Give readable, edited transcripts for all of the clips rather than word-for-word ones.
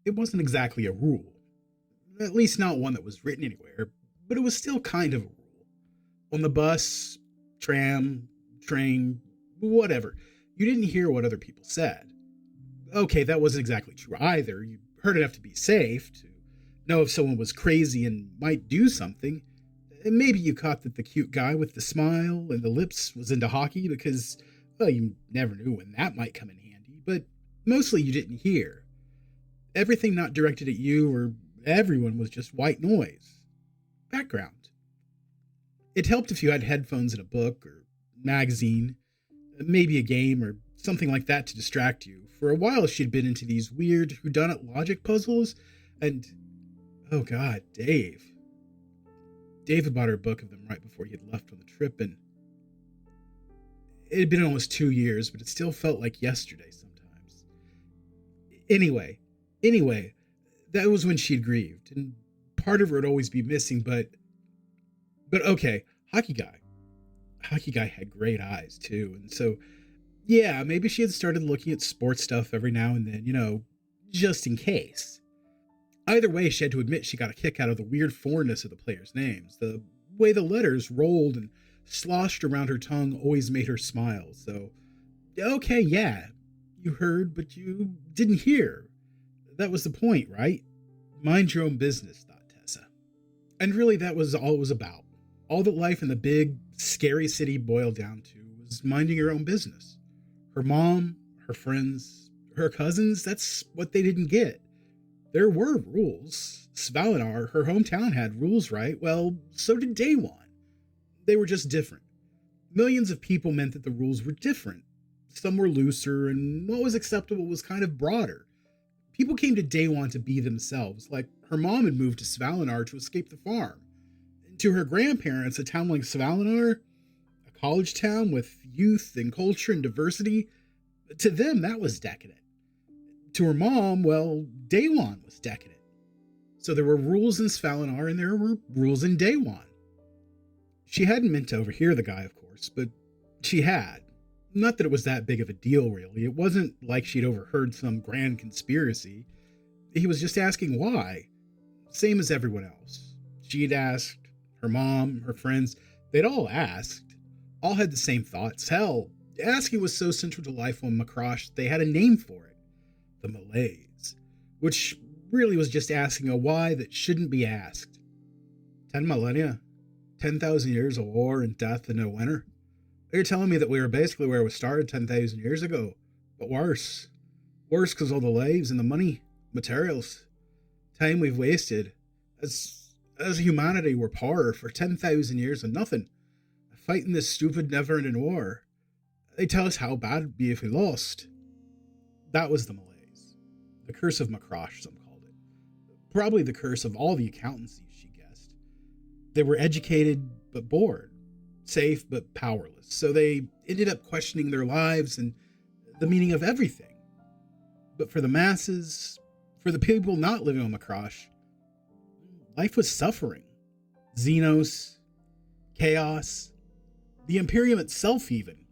It wasn't exactly a rule, at least not one that was written anywhere, but it was still kind of a rule. On the bus, tram, train, whatever, you didn't hear what other people said. Okay, that wasn't exactly true either. You heard enough to be safe, to know if someone was crazy and might do something. And maybe you caught that the cute guy with the smile and the lips was into hockey because, well, you never knew when that might come in handy, but mostly you didn't hear. Everything not directed at you or everyone was just white noise. Background. It helped if you had headphones and a book or magazine, maybe a game or something like that to distract you. For a while, she'd been into these weird whodunit logic puzzles, and oh god, Dave. David bought her a book of them right before he had left on the trip, and it had been almost 2 years, but it still felt like yesterday sometimes. Anyway, anyway, that was when she'd grieved, and part of her would always be missing, but okay, hockey guy. Hockey guy had great eyes too, and so yeah, maybe she had started looking at sports stuff every now and then, just in case. Either way, she had to admit she got a kick out of the weird foreignness of the players' names. The way the letters rolled and sloshed around her tongue always made her smile. So, okay, yeah, you heard, but you didn't hear. That was the point, right? Mind your own business, thought Tessa. And really, that was all it was about. All that life in the big, scary city boiled down to was minding your own business. Her mom, her friends, her cousins, that's what they didn't get. There were rules. Svalinar, her hometown, had rules, right? Well, so did Day One. They were just different. Millions of people meant that the rules were different. Some were looser, and what was acceptable was kind of broader. People came to Day One to be themselves, like her mom had moved to Svalinar to escape the farm. And to her grandparents, a town like Svalinar, a college town with youth and culture and diversity, to them that was decadent. To her mom, well, Day One was decadent. So there were rules in Svalinar and there were rules in Day One. She hadn't meant to overhear the guy, of course, but she had. Not that it was that big of a deal, really. It wasn't like she'd overheard some grand conspiracy. He was just asking why. Same as everyone else. She'd asked, her mom, her friends, they'd all asked. All had the same thoughts. Hell, asking was so central to life on Macrosh, they had a name for it. The malaise. Which really was just asking a why that shouldn't be asked. 10 millennia? 10,000 years of war and death and no winter? You're telling me that we were basically where we started 10,000 years ago, but worse. Worse because all the lives and the money, materials, time we've wasted. As humanity, we're poor for 10,000 years and nothing. Fighting this stupid never-ending war. They tell us how bad it'd be if we lost. That was the malaise. The curse of Macrosh, some called it. Probably the curse of all the accountancies, she guessed. They were educated but bored. Safe but powerless. So they ended up questioning their lives and the meaning of everything. But for the masses, for the people not living on Macrosh, life was suffering. Xenos, chaos, the Imperium itself even.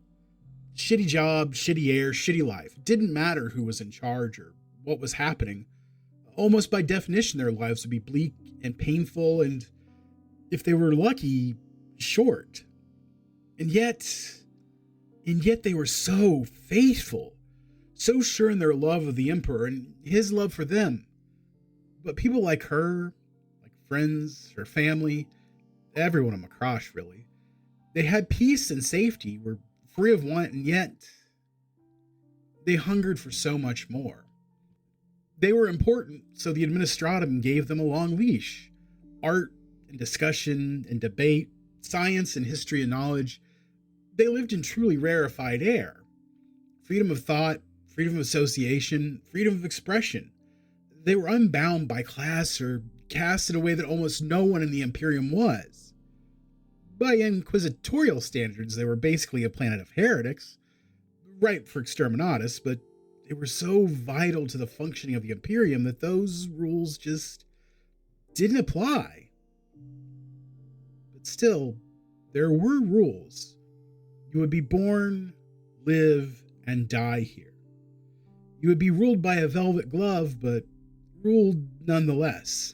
Shitty job, shitty air, shitty life. It didn't matter who was in charge or what was happening. Almost by definition, their lives would be bleak and painful and, if they were lucky, short. And yet they were so faithful, so sure in their love of the Emperor and his love for them. But people like her, like friends, her family, everyone on Macrosh really, they had peace and safety, were free of want, and yet they hungered for so much more. They were important, so the Administratum gave them a long leash. Art and discussion and debate, science and history and knowledge. They lived in truly rarefied air. Freedom of thought, freedom of association, freedom of expression. They were unbound by class or caste in a way that almost no one in the Imperium was. By inquisitorial standards, they were basically a planet of heretics, ripe for exterminatus, but they were so vital to the functioning of the Imperium that those rules just didn't apply. But still, there were rules. You would be born, live, and die here. You would be ruled by a velvet glove, but ruled nonetheless.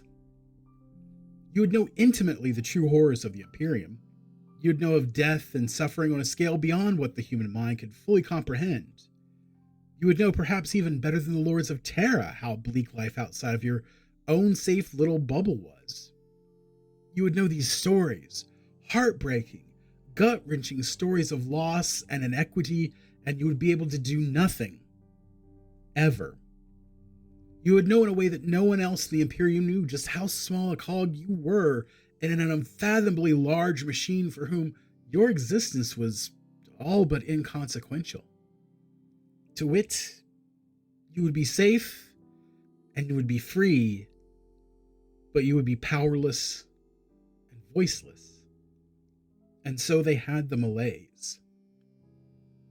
You would know intimately the true horrors of the Imperium. You would know of death and suffering on a scale beyond what the human mind could fully comprehend. You would know perhaps even better than the Lords of Terra how bleak life outside of your own safe little bubble was. You would know these stories, heartbreaking, gut-wrenching stories of loss and inequity, and you would be able to do nothing. Ever. You would know in a way that no one else in the Imperium knew just how small a cog you were in an unfathomably large machine for whom your existence was all but inconsequential. To wit, you would be safe and you would be free, but you would be powerless and voiceless. And so they had the malaise.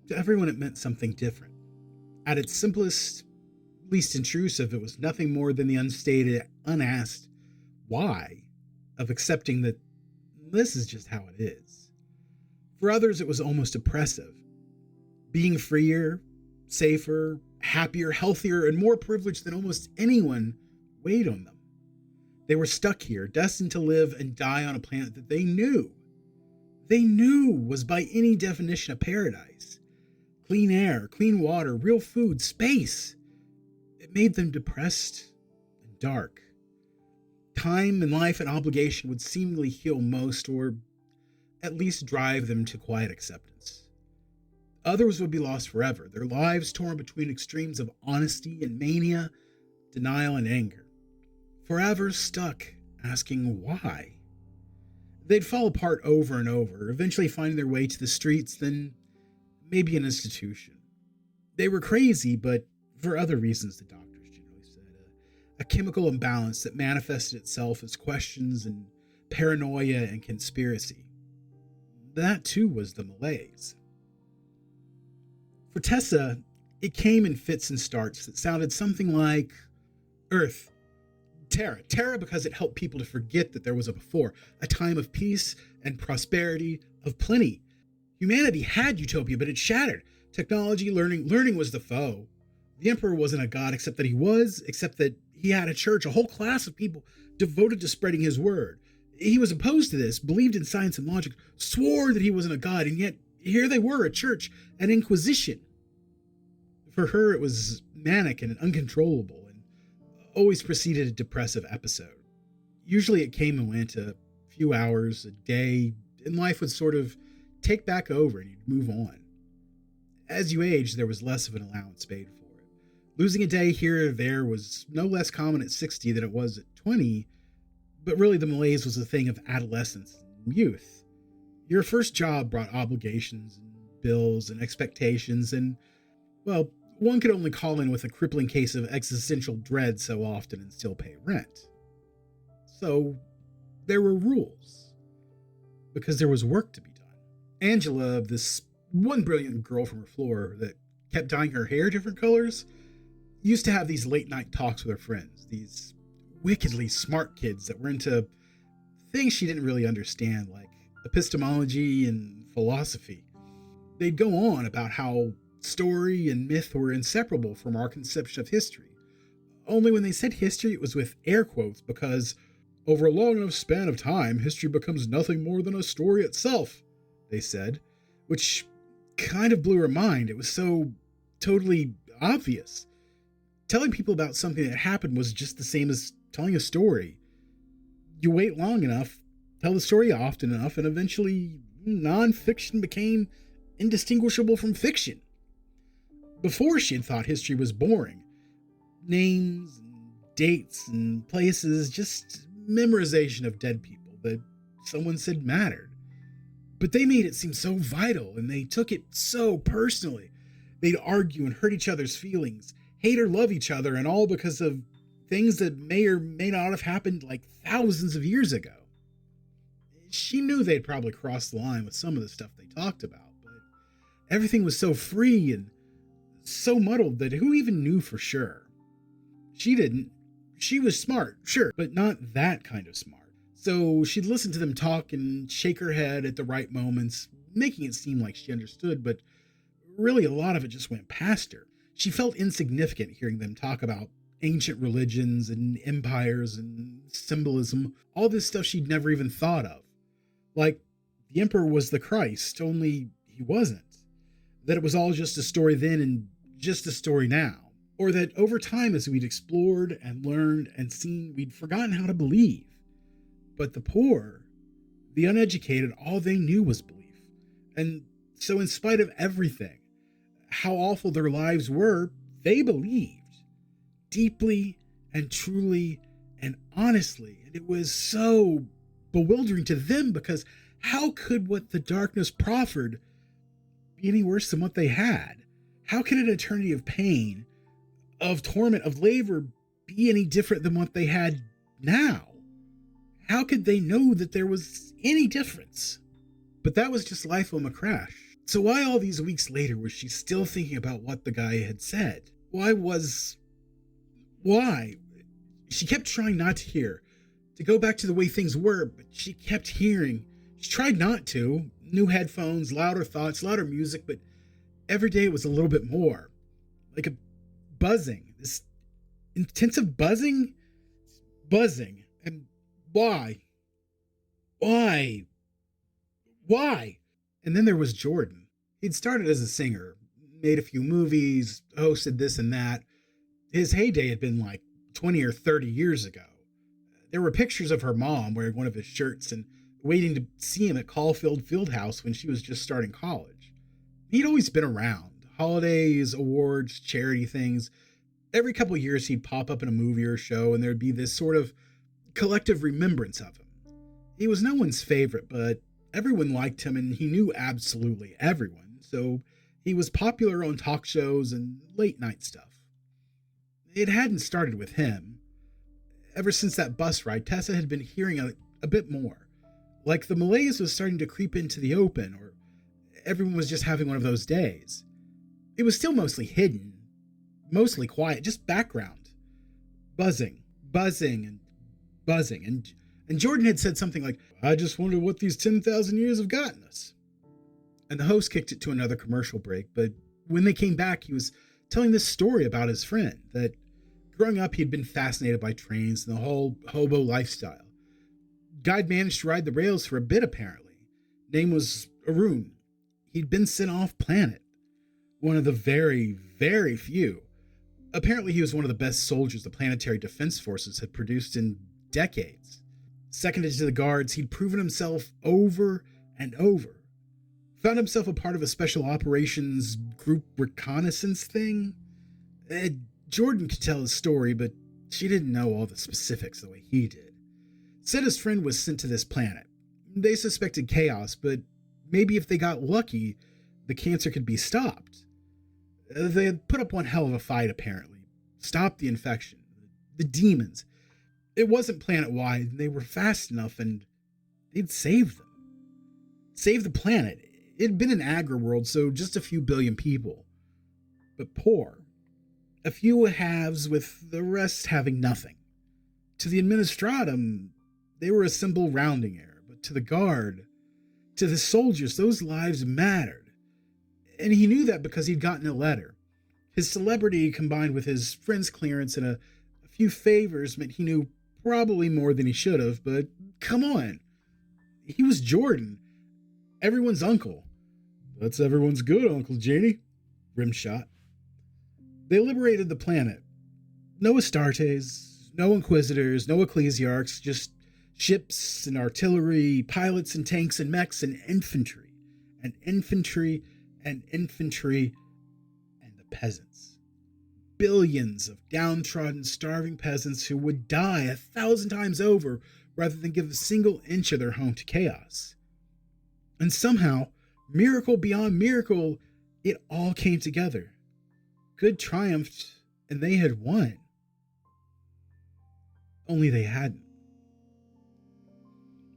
To everyone it meant something different. At its simplest, least intrusive, it was nothing more than the unstated, unasked why of accepting that this is just how it is. For others, it was almost oppressive. Being freer, safer, happier, healthier, and more privileged than almost anyone weighed on them. They were stuck here, destined to live and die on a planet that they knew was by any definition a paradise. Clean air, clean water, real food, space. It made them depressed and dark. Time and life and obligation would seemingly heal most, or at least drive them to quiet acceptance. Others would be lost forever, their lives torn between extremes of honesty and mania, denial and anger. Forever stuck asking why. They'd fall apart over and over, eventually finding their way to the streets, then maybe an institution. They were crazy, but for other reasons, the doctors generally said. A chemical imbalance that manifested itself as questions and paranoia and conspiracy. That too was the malaise. For Tessa, it came in fits and starts that sounded something like Earth, Terra. Terra because it helped people to forget that there was a before, a time of peace and prosperity, of plenty. Humanity had utopia, but it shattered. Technology, learning was the foe. The Emperor wasn't a god except that he had a church, a whole class of people devoted to spreading his word. He was opposed to this, believed in science and logic, swore that he wasn't a god, and yet here they were, a church, an inquisition. For her, it was manic and uncontrollable, and always preceded a depressive episode. Usually it came and went a few hours, a day, and life would sort of take back over and you'd move on. As you aged, there was less of an allowance made for it. Losing a day here or there was no less common at 60 than it was at 20, but really the malaise was a thing of adolescence and youth. Your first job brought obligations and bills and expectations, and, well, one could only call in with a crippling case of existential dread so often and still pay rent. So, there were rules, because there was work to be done. Angela, this one brilliant girl from her floor that kept dyeing her hair different colors, used to have these late night talks with her friends, these wickedly smart kids that were into things she didn't really understand, like epistemology and philosophy. They'd go on about how story and myth were inseparable from our conception of history. Only when they said history, it was with air quotes, because over a long enough span of time, history becomes nothing more than a story itself, they said, which kind of blew her mind. It was so totally obvious. Telling people about something that happened was just the same as telling a story. You wait long enough, tell the story often enough, and eventually non-fiction became indistinguishable from fiction. Before, she had thought history was boring. Names, and dates, and places, just memorization of dead people that someone said mattered. But they made it seem so vital, and they took it so personally. They'd argue and hurt each other's feelings, hate or love each other, and all because of things that may or may not have happened like thousands of years ago. She knew they'd probably crossed the line with some of the stuff they talked about, but everything was so free and so muddled that who even knew for sure? She didn't. She was smart, sure, but not that kind of smart. So she'd listen to them talk and shake her head at the right moments, making it seem like she understood, but really a lot of it just went past her. She felt insignificant hearing them talk about ancient religions and empires and symbolism, all this stuff she'd never even thought of. Like, the Emperor was the Christ, only he wasn't. That it was all just a story then and just a story now. Or that over time, as we'd explored and learned and seen, we'd forgotten how to believe. But the poor, the uneducated, all they knew was belief. And so in spite of everything, how awful their lives were, they believed. Deeply and truly and honestly. And it was so bewildering to them, because how could what the darkness proffered be any worse than what they had? How could an eternity of pain, of torment, of labor be any different than what they had now? How could they know that there was any difference? But that was just life on the crash. So why all these weeks later was she still thinking about what the guy had said? Why? She kept trying not to hear, to go back to the way things were, but she kept hearing. She tried not to. New headphones, louder thoughts, louder music, but every day it was a little bit more. Like a buzzing. This intensive buzzing? Buzzing. And why? Why? And then there was Jordan. He'd started as a singer, made a few movies, hosted this and that. His heyday had been like 20 or 30 years ago. There were pictures of her mom wearing one of his shirts and waiting to see him at Caulfield Fieldhouse when she was just starting college. He'd always been around. Holidays, awards, charity things. Every couple of years he'd pop up in a movie or show and there'd be this sort of collective remembrance of him. He was no one's favorite, but everyone liked him and he knew absolutely everyone, so he was popular on talk shows and late night stuff. It hadn't started with him. Ever since that bus ride, Tessa had been hearing a bit more. Like the malaise was starting to creep into the open, or everyone was just having one of those days. It was still mostly hidden, mostly quiet, just background. Buzzing. And Jordan had said something like, I just wonder what these 10,000 years have gotten us. And the host kicked it to another commercial break, but when they came back, he was telling this story about his friend, that growing up, he'd been fascinated by trains and the whole hobo lifestyle. Guy'd managed to ride the rails for a bit, apparently. Name was Arun. He'd been sent off planet. One of the very, very few. Apparently, he was one of the best soldiers the planetary defense forces had produced in decades. Seconded to the guards, he'd proven himself over and over. Found himself a part of a special operations group reconnaissance thing. Jordan could tell his story, but she didn't know all the specifics the way he did. Said his friend was sent to this planet. They suspected chaos, but maybe if they got lucky, the cancer could be stopped. They had put up one hell of a fight, apparently. Stopped the infection. The demons. It wasn't planet-wide, and they were fast enough, and they'd saved them. Saved the planet. It'd been an agri-world, so just a few billion people. But poor. A few halves, with the rest having nothing. To the administratum, they were a simple rounding error, but to the guard, to the soldiers, those lives mattered. And he knew that because he'd gotten a letter. His celebrity, combined with his friend's clearance and a few favors, meant he knew probably more than he should have, but come on. He was Jordan, everyone's uncle. That's everyone's good, Uncle Janie. Rimshot. They liberated the planet. No Astartes, no Inquisitors, no Ecclesiarchs, just ships and artillery, pilots and tanks and mechs and infantry. And infantry and infantry and the peasants. Billions of downtrodden, starving peasants who would die 1,000 times over rather than give a single inch of their home to chaos. And somehow, miracle beyond miracle, it all came together. Good triumphed, and they had won. Only they hadn't.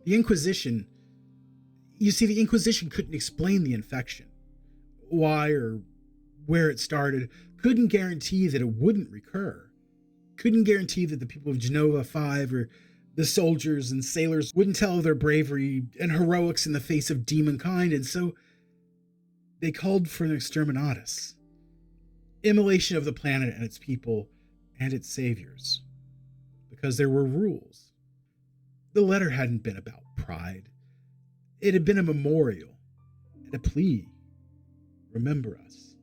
The Inquisition couldn't explain the infection. Why or where it started, couldn't guarantee that it wouldn't recur. Couldn't guarantee that the people of Genova 5 or the soldiers and sailors wouldn't tell of their bravery and heroics in the face of demonkind, and so they called for an exterminatus. Immolation of the planet and its people, and its saviors, because there were rules. The letter hadn't been about pride. It had been a memorial and a plea. Remember us.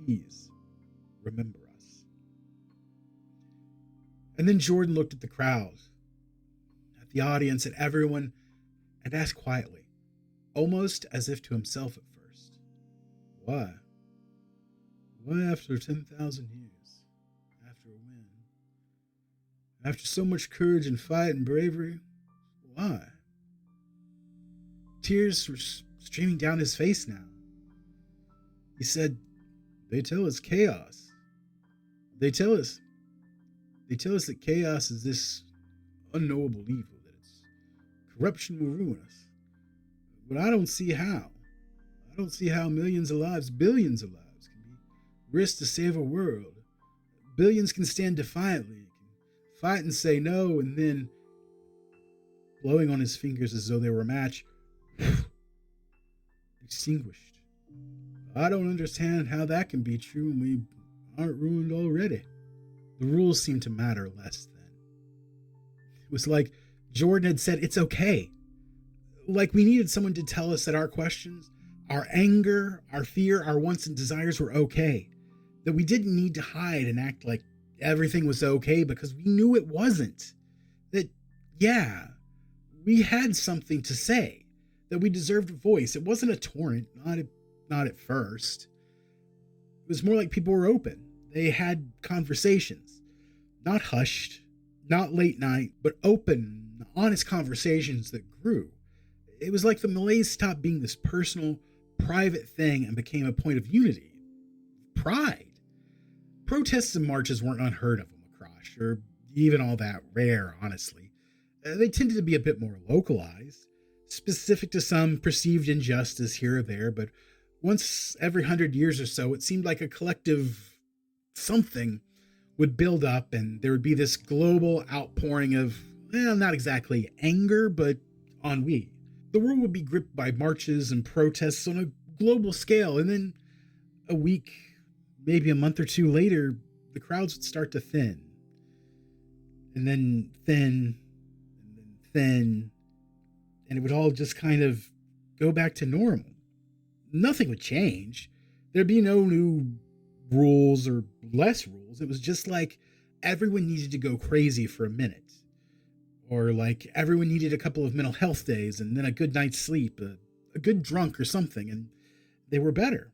Please remember us. And then Jordan looked at the crowd, at the audience, at everyone, and asked quietly, almost as if to himself at first, why? Why after 10,000 years? After a win? After so much courage and fight and bravery? Why? Tears were streaming down his face now. He said, they tell us chaos. They tell us that chaos is this unknowable evil, that its corruption will ruin us. But I don't see how. I don't see how millions of lives, billions of lives, can be risked to save a world. Billions can stand defiantly, can fight and say no, and then, blowing on his fingers as though they were a match, extinguished. I don't understand how that can be true when we aren't ruined already. The rules seemed to matter less then. It was like Jordan had said, it's okay. Like we needed someone to tell us that our questions, our anger, our fear, our wants and desires were okay. That we didn't need to hide and act like everything was okay because we knew it wasn't. That, yeah, we had something to say. That we deserved a voice. It wasn't a torrent, not at first. It was more like people were open. They had conversations. Not hushed, not late night, but open, honest conversations that grew. It was like the malaise stopped being this personal, private thing and became a point of unity. Pride. Protests and marches weren't unheard of in Lacrosse, or even all that rare, honestly. They tended to be a bit more localized, specific to some perceived injustice here or there, but once every 100 years or so, it seemed like a collective something would build up and there would be this global outpouring of, well, not exactly anger, but ennui. The world would be gripped by marches and protests on a global scale, and then a week, maybe a month or two later, the crowds would start to thin. And then thin, and then thin, and it would all just kind of go back to normal. Nothing would change. There'd be no new rules or less rules. It was just like everyone needed to go crazy for a minute. Or like everyone needed a couple of mental health days and then a good night's sleep, a good drunk or something, and they were better.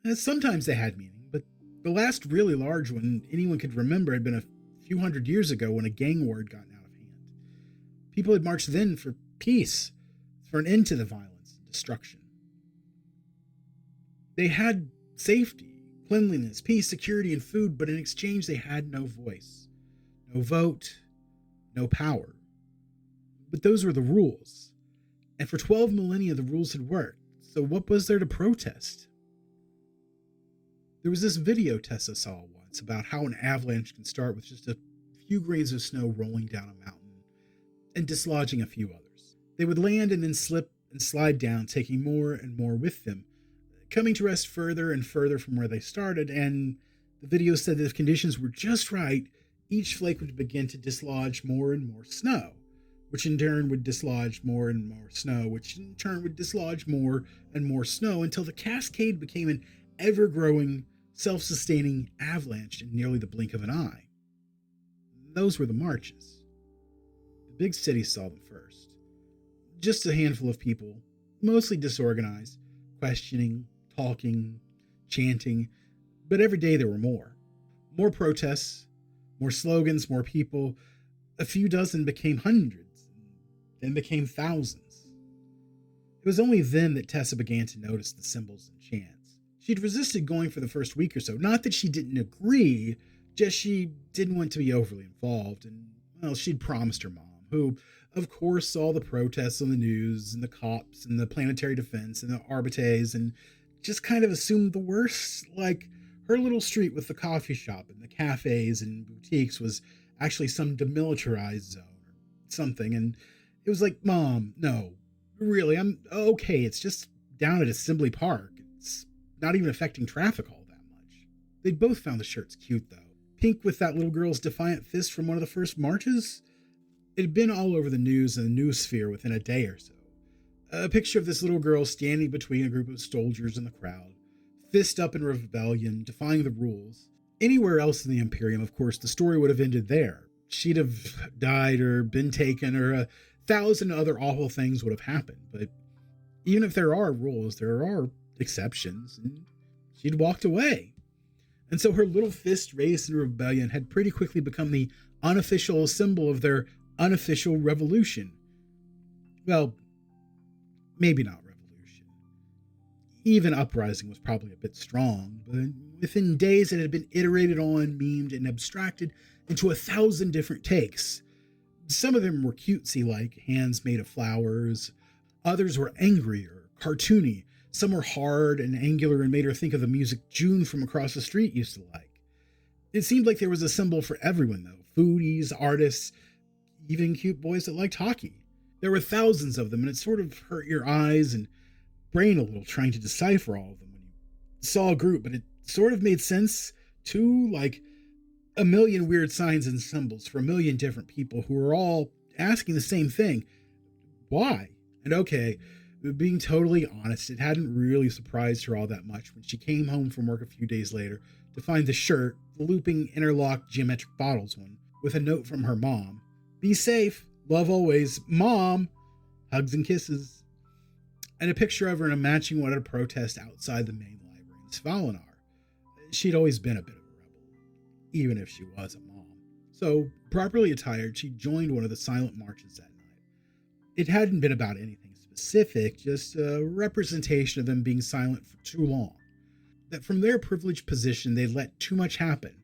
And sometimes they had meaning, but the last really large one anyone could remember had been a few hundred years ago when a gang war had gotten out of hand. People had marched then for peace, for an end to the violence and destruction. They had safety, cleanliness, peace, security, and food, but in exchange they had no voice, no vote, no power. But those were the rules. And for 12 millennia, the rules had worked. So what was there to protest? There was this video Tessa saw once about how an avalanche can start with just a few grains of snow rolling down a mountain and dislodging a few others. They would land and then slip and slide down, taking more and more with them, coming to rest further and further from where they started, and the video said that if conditions were just right, each flake would begin to dislodge more and more snow, which in turn would dislodge more and more snow, which in turn would dislodge more and more snow until the cascade became an ever-growing, self-sustaining avalanche in nearly the blink of an eye. Those were the marches. The big cities saw them first. Just a handful of people, mostly disorganized, questioning, talking, chanting, but every day there were more. More protests, more slogans, more people. A few dozen became hundreds, then became thousands. It was only then that Tessa began to notice the symbols and chants. She'd resisted going for the first week or so, not that she didn't agree, just she didn't want to be overly involved, and, well, she'd promised her mom, who, of course, saw the protests on the news, and the cops, and the planetary defense, and the arbitres, and just kind of assumed the worst. Like, her little street with the coffee shop and the cafes and boutiques was actually some demilitarized zone or something, and it was like, Mom, no, really, I'm okay, it's just down at Assembly Park. It's not even affecting traffic all that much. They'd both found the shirts cute, though, pink with that little girl's defiant fist from one of the first marches? It had been all over the news and the news sphere within a day or so. A picture of this little girl standing between a group of soldiers in the crowd, fist up in rebellion, defying the rules. Anywhere else in the Imperium, of course, the story would have ended there. She'd have died or been taken, or 1,000 other awful things would have happened. But even if there are rules, there are exceptions, and she'd walked away. And so her little fist raised in rebellion had pretty quickly become the unofficial symbol of their unofficial revolution. Well, maybe not revolution. Even uprising was probably a bit strong, but within days it had been iterated on, memed, and abstracted into 1,000 different takes. Some of them were cutesy, like hands made of flowers. Others were angry or cartoony. Some were hard and angular and made her think of the music June from across the street used to like. It seemed like there was a symbol for everyone, though. Foodies, artists, even cute boys that liked hockey. There were thousands of them, and it sort of hurt your eyes and brain a little trying to decipher all of them when you saw a group, but it sort of made sense too, like a million weird signs and symbols for a million different people who were all asking the same thing. Why? And okay, being totally honest, it hadn't really surprised her all that much when she came home from work a few days later to find the shirt, the looping interlocked geometric bottles one, with a note from her mom. Be safe. Love always. Mom. Hugs and kisses. And a picture of her in a matching one at a protest outside the main library in Svalinar. She'd always been a bit of a rebel, even if she was a mom. So, properly attired, she joined one of the silent marches that night. It hadn't been about anything specific, just a representation of them being silent for too long. That from their privileged position, they'd let too much happen.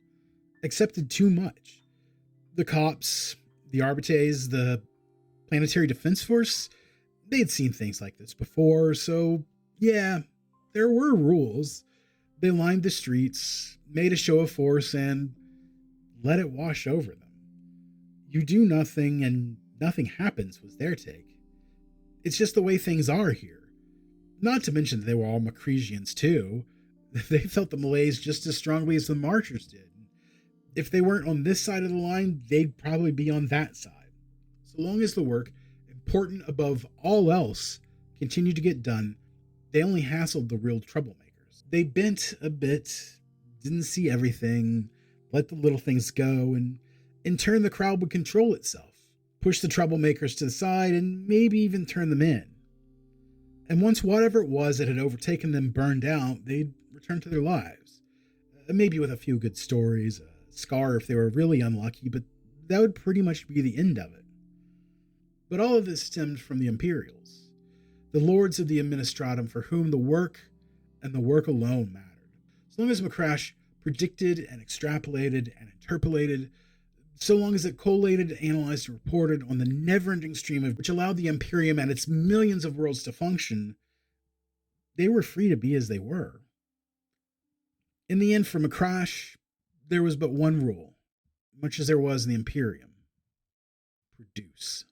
Accepted too much. The cops, the Arbites, the Planetary Defense Force, they'd seen things like this before, so yeah, there were rules. They lined the streets, made a show of force, and let it wash over them. You do nothing and nothing happens was their take. It's just the way things are here. Not to mention that they were all Macrisians too. They felt the malaise just as strongly as the marchers did. If they weren't on this side of the line, they'd probably be on that side. So long as the work, important above all else, continued to get done, they only hassled the real troublemakers. They bent a bit, didn't see everything, let the little things go, and in turn the crowd would control itself, push the troublemakers to the side, and maybe even turn them in. And once whatever it was that had overtaken them burned out, they'd return to their lives. Maybe with a few good stories, a scar if they were really unlucky, but that would pretty much be the end of it. But all of this stemmed from the Imperials, the lords of the Administratum for whom the work and the work alone mattered. As long as Macrash predicted and extrapolated and interpolated, so long as it collated, analyzed, and reported on the never-ending stream of which allowed the Imperium and its millions of worlds to function, they were free to be as they were. In the end, for Macrash, there was but one rule, much as there was in the Imperium: produce.